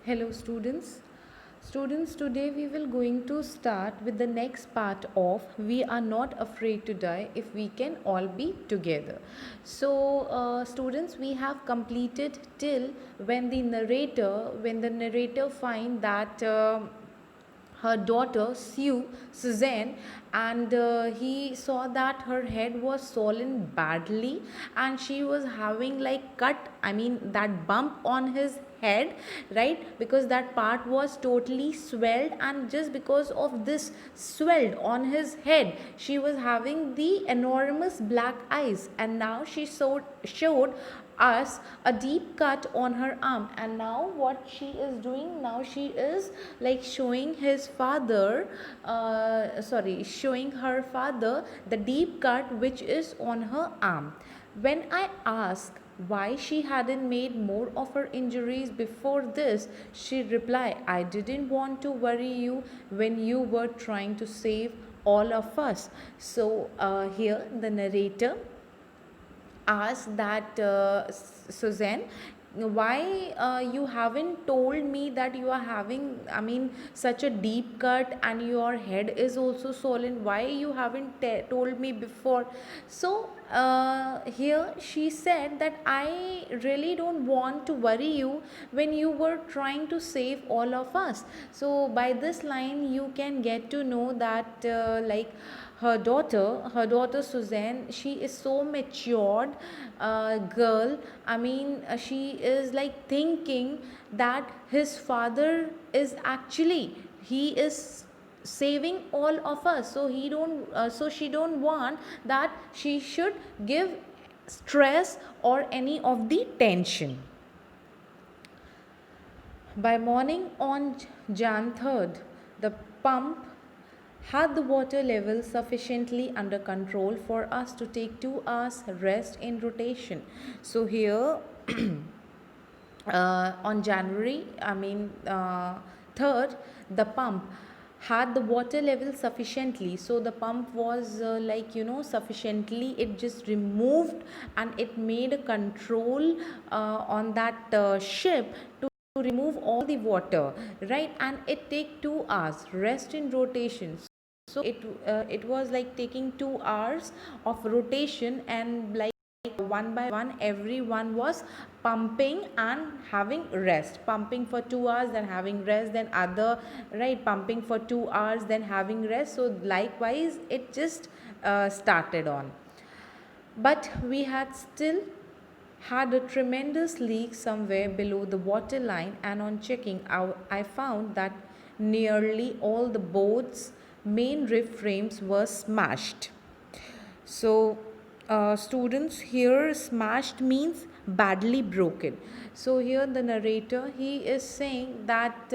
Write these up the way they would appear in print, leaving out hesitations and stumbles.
Hello students. Students, today we will going to start with the next part of We Are Not Afraid to Die If We Can All Be Together. So students, we have completed till when the narrator find that her daughter Suzanne, and he saw that her head was swollen badly and she was having like that bump on his head, right? Because that part was totally swelled, and just because of this swelled on his head she was having the enormous black eyes, and now she showed us a deep cut on her arm. And now what she is doing, now she is like showing showing her father the deep cut which is on her arm. When I asked why she hadn't made more of her injuries before this, she replied, I didn't want to worry you when you were trying to save all of us. So here the narrator asked that Suzanne, why you haven't told me that you are having, such a deep cut and your head is also swollen? Why you haven't told me before? So here she said that I really don't want to worry you when you were trying to save all of us. So by this line you can get to know that her daughter Suzanne, she is so matured girl. She is like thinking that his father is actually, he is saving all of us, so she don't want that she should give stress or any of the tension. By morning on Jan 3rd, the pump had the water level sufficiently under control for us to take 2 hours rest in rotation. So here on January, 3rd, the pump had the water level sufficiently, so the pump was sufficiently, it just removed and it made a control on that ship to remove all the water, right? And it take 2 hours rest in rotation. So it was like taking 2 hours of rotation, and like one by one everyone was pumping and having rest, pumping for 2 hours then having rest, then other, right, pumping for 2 hours then having rest. So likewise it just started on. But we had still had a tremendous leak somewhere below the water line, and on checking out, I found that nearly all the boat's main rib frames were smashed. So, students, here smashed means badly broken. So here the narrator, he is saying that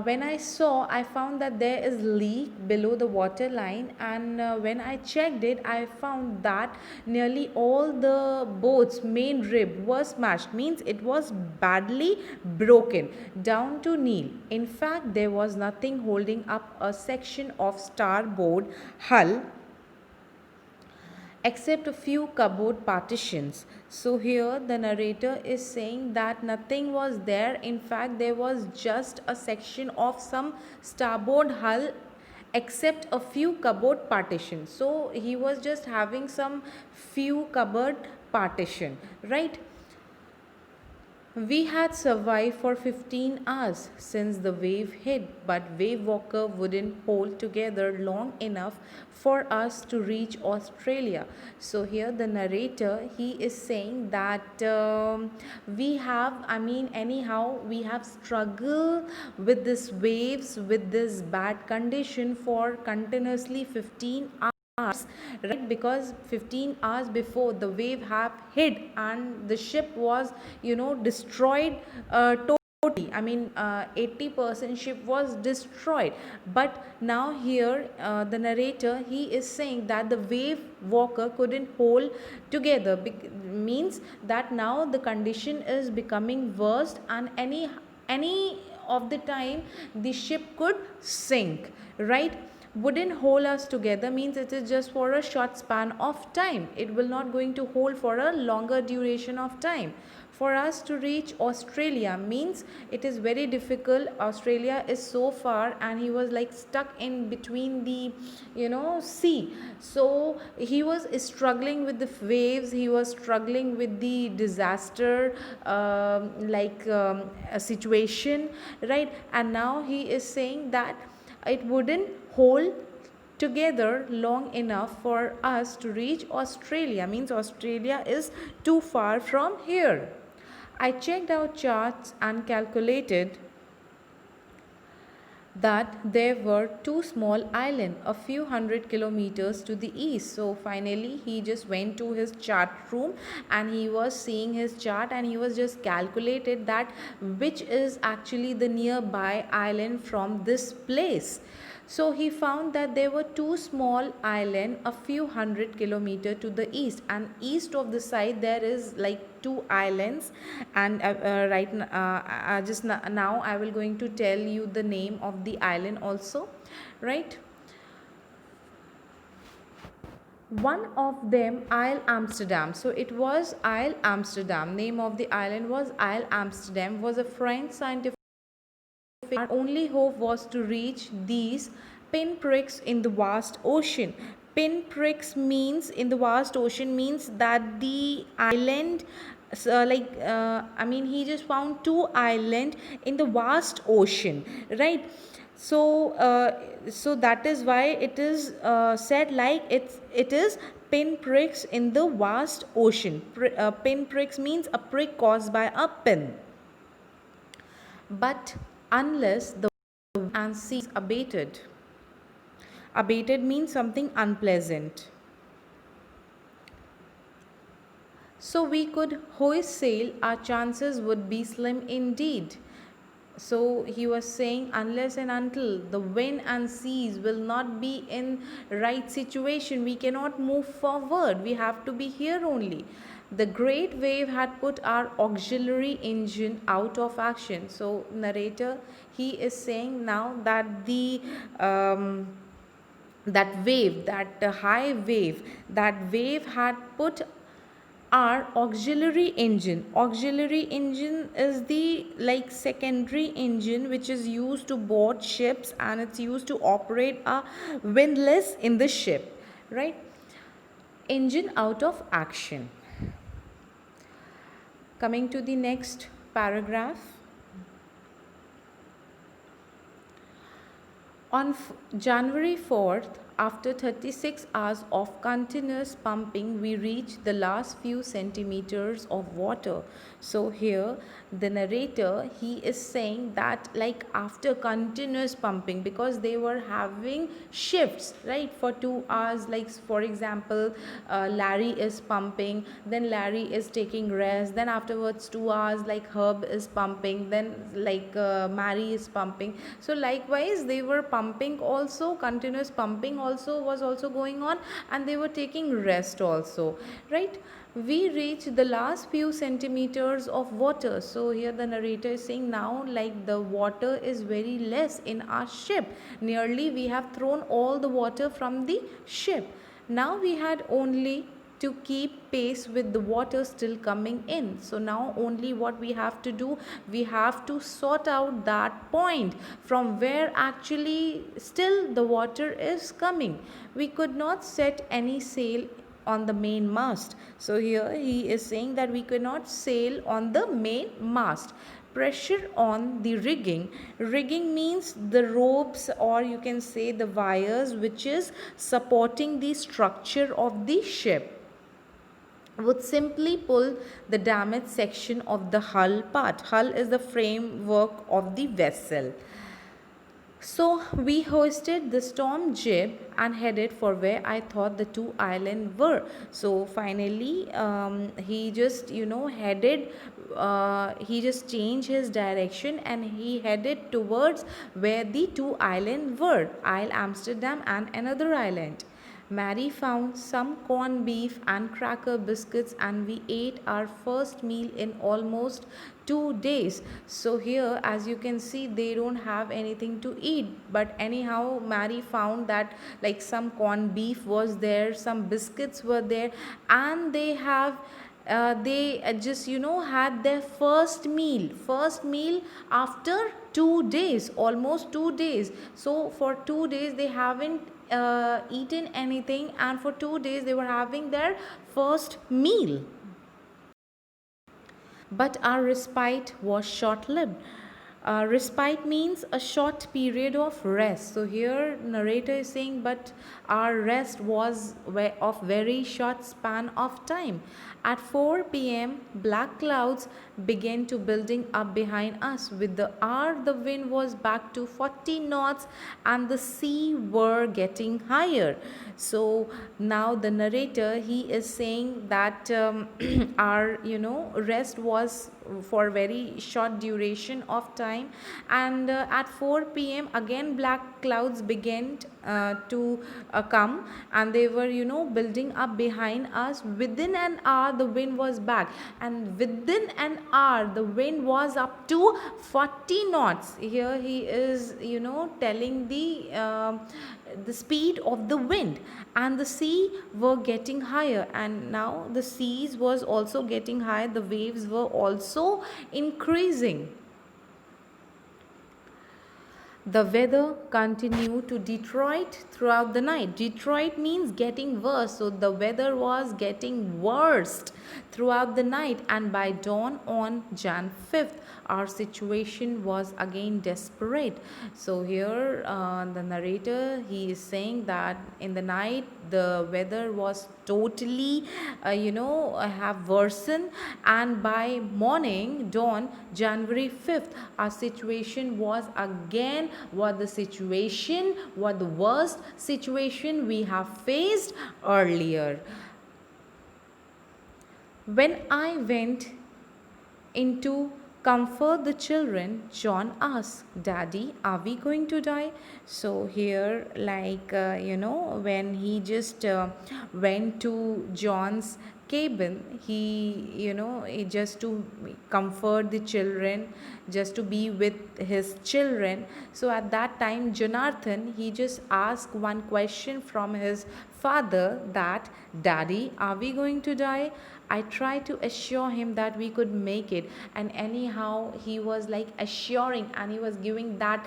when I found that there is leak below the water line, and when I checked it, I found that nearly all the boat's main rib was smashed, means it was badly broken down to kneel. In fact, there was nothing holding up a section of starboard hull except a few cupboard partitions. So here the narrator is saying that nothing was there. In fact, there was just a section of some starboard hull except a few cupboard partitions. So he was just having some few cupboard partition, right? We had survived for 15 hours since the wave hit, but Wave Walker wouldn't hold together long enough for us to reach Australia. So here the narrator, he is saying that we have struggled with this waves, with this bad condition for continuously 15 hours, right? Because 15 hours before the wave have hit and the ship was destroyed totally. 80% ship was destroyed. But now here the narrator, he is saying that the Wave Walker couldn't hold together, means that now the condition is becoming worse, and any of the time the ship could sink, right? wouldn't hold us together means it is just for a short span of time. It will not going to hold for a longer duration of time. For us to reach Australia means it is very difficult. Australia is so far, and he was like stuck in between the sea. So he was struggling with the waves, he was struggling with the disaster, a situation, right? And now he is saying that it wouldn't hold together long enough for us to reach Australia, means Australia is too far from here. I checked out charts and calculated that there were two small islands a few hundred kilometers to the east. So finally he just went to his chart room and he was seeing his chart, and he was just calculated that which is actually the nearby island from this place. So he found that there were two small islands a few hundred kilometers to the east, and east of the side there is like two islands. And now I will going to tell you the name of the island also, right? One of them, Isle Amsterdam. So it was Isle Amsterdam. Name of the island was Isle Amsterdam. Was a French scientific. Our only hope was to reach these pinpricks in the vast ocean. Pinpricks means in the vast ocean means that the island, he just found two island in the vast ocean, right? So that is why it is said like it is pinpricks in the vast ocean. Pinpricks means a prick caused by a pin. But unless the and seas abated. Abated means something unpleasant. So we could hoist sail, our chances would be slim indeed. So he was saying, unless and until the wind and seas will not be in right situation, we cannot move forward. We have to be here only. The great wave had put our auxiliary engine out of action. So narrator, he is saying now that the that wave, that high wave, that wave had put our auxiliary engine. Auxiliary engine is the like secondary engine which is used to board ships, and it's used to operate a windlass in the ship, right? Engine out of action. Coming to the next paragraph. On January 4th, after 36 hours of continuous pumping, we reached the last few centimeters of water. So here the narrator, he is saying that like after continuous pumping, because they were having shifts, right, for 2 hours, like for example Larry is pumping, then Larry is taking rest, then afterwards 2 hours like Herb is pumping, then like Mary is pumping. So likewise they were pumping also, continuous pumping also was also going on, and they were taking rest also, right? We reached the last few centimeters of water. So here the narrator is saying now like the water is very less in our ship. Nearly we have thrown all the water from the ship. Now we had only to keep pace with the water still coming in. So now only what we have to do, we have to sort out that point from where actually still the water is coming. We could not set any sail on the main mast. So here he is saying that we cannot sail on the main mast. Pressure on the rigging. Rigging means the ropes, or you can say the wires which is supporting the structure of the ship, would simply pull the damaged section of the hull part. Hull is the framework of the vessel. So we hoisted the storm jib and headed for where I thought the two islands were. So finally he just headed, he just changed his direction and he headed towards where the two islands were, Isle Amsterdam and another island. Mary found some corned beef and cracker biscuits, and we ate our first meal in almost 2 days. So, here, as you can see, they don't have anything to eat, but anyhow, Mary found that like some corned beef was there, some biscuits were there, and they just had their first meal after 2 days, almost 2 days. So for 2 days they haven't eaten anything, and for 2 days they were having their first meal. But our respite was short lived. Respite means a short period of rest. So here narrator is saying, but our rest was of very short span of time. At 4 p.m., black clouds began to building up behind us. With the hour, the wind was back to 40 knots, and the sea were getting higher. So now the narrator, he is saying that our rest was for very short duration of time, and at 4 p.m. again black clouds began to come, and they were building up behind us. Within an hour the wind was back, and within an hour the wind was up to 40 knots. Here he is telling the speed of the wind, and the sea were getting higher, and now the seas was also getting higher, the waves were also increasing. The weather continued to Detroit throughout the night. Detroit means getting worse, so the weather was getting worst throughout the night, and by dawn on Jan 5th, our situation was again desperate. So here the narrator, he is saying that in the night the weather was totally have worsened, and by morning dawn January 5th, our situation was again what the worst situation we have faced earlier. When I went in to comfort the children, John asked, Daddy, are we going to die? So, here, when he just went to John's cabin, he just to comfort the children, just to be with his children. So at that time Jonathan, he just asked one question from his father, that Daddy, are we going to die? I tried to assure him that we could make it, and anyhow he was like assuring, and he was giving that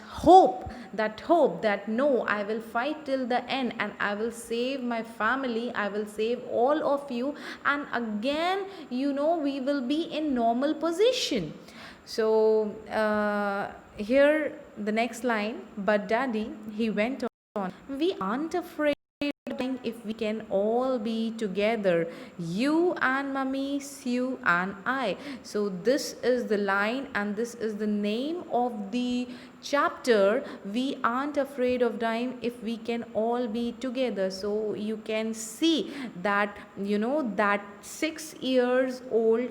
hope that no, I will fight till the end, and I will save my family, I will save all of you, and again we will be in normal position. So here the next line, but Daddy, he went on, we aren't afraid if we can all be together, you and Mummy, Sue and I. So this is the line, and this is the name of the chapter, we aren't afraid of dying if we can all be together. So you can see that that 6 years old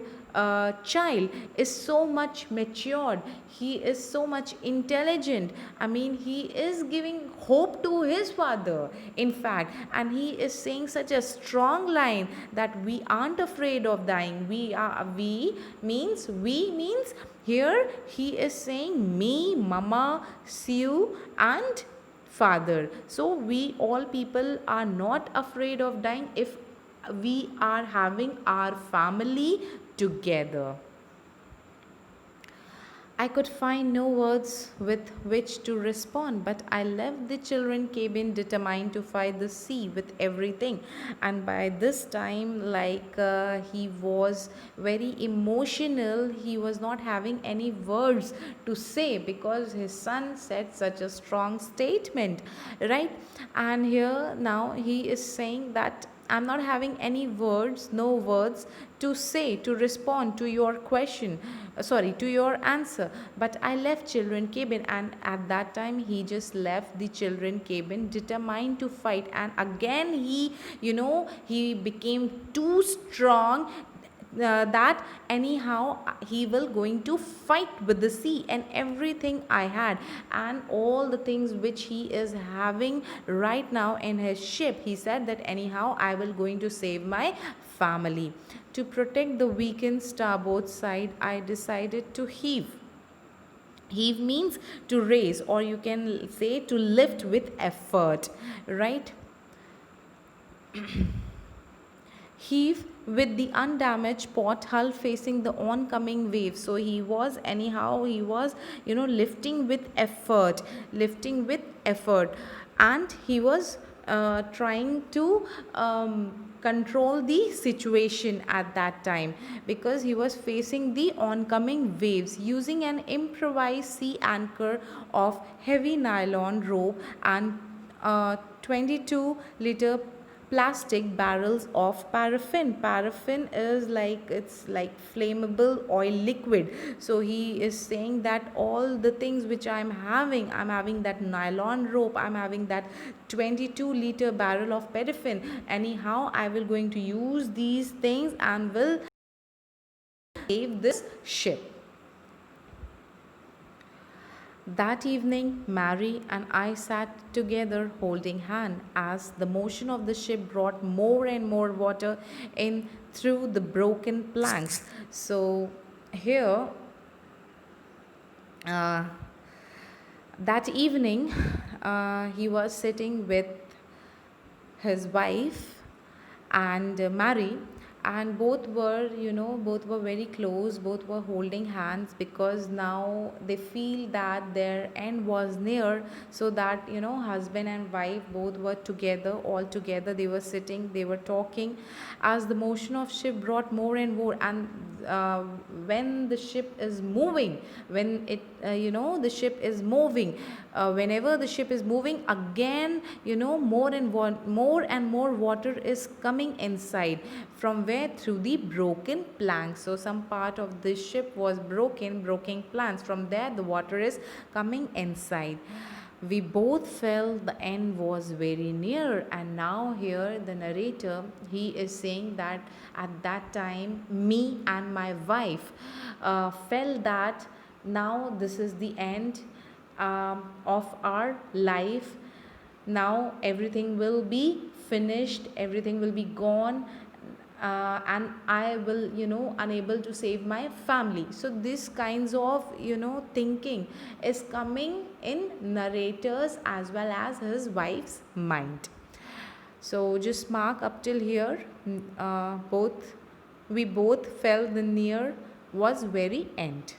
child is so much matured, he is so much intelligent. I mean, he is giving hope to his father, in fact, and he is saying such a strong line that we aren't afraid of dying. We means here he is saying me, Mama, Sue and father. So we all people are not afraid of dying if we are having our family together. I could find no words with which to respond, but I left the children cabin determined to fight the sea with everything. And by this time, he was very emotional. He was not having any words to say because his son said such a strong statement, right? And here now he is saying that I'm not having any words, no words to say, to respond to your question, to your answer. But I left children cabin, and at that time he just left the children cabin determined to fight. And again he became too strong that anyhow he will going to fight with the sea, and everything I had and all the things which he is having right now in his ship, he said that anyhow I will going to save my family. To protect the weakened starboard side, I decided to heave. Heave means to raise, or you can say to lift with effort, right? Heave with the undamaged port hull facing the oncoming waves. So he was anyhow, he was, lifting with effort, lifting with effort, and he was trying to control the situation at that time, because he was facing the oncoming waves using an improvised sea anchor of heavy nylon rope and 22-liter plastic barrels of paraffin. Paraffin is like, it's like flammable oil liquid. So he is saying that all the things which I'm having that nylon rope, I'm having that 22-liter barrel of paraffin, anyhow I will going to use these things and will save this ship. That evening, Mary and I sat together holding hand as the motion of the ship brought more and more water in through the broken planks. So, here, uh, that evening, he was sitting with his wife and Mary, and both were very close, both were holding hands, because now they feel that their end was near. So that, husband and wife both were together, all together, they were sitting, they were talking as the motion of ship brought more and more. And when the ship is moving, when it the ship is moving, whenever the ship is moving again, more and more water is coming inside. From where? Through the broken planks. So some part of the ship was broken planks, from there the water is coming inside. We both felt the end was very near. And now here the narrator, he is saying that at that time me and my wife felt that now this is the end of our life. Now everything will be finished, everything will be gone, and I will, unable to save my family. So this kinds of, thinking is coming in narrators as well as his wife's mind. So just mark up till here. Both we both felt the near was very end.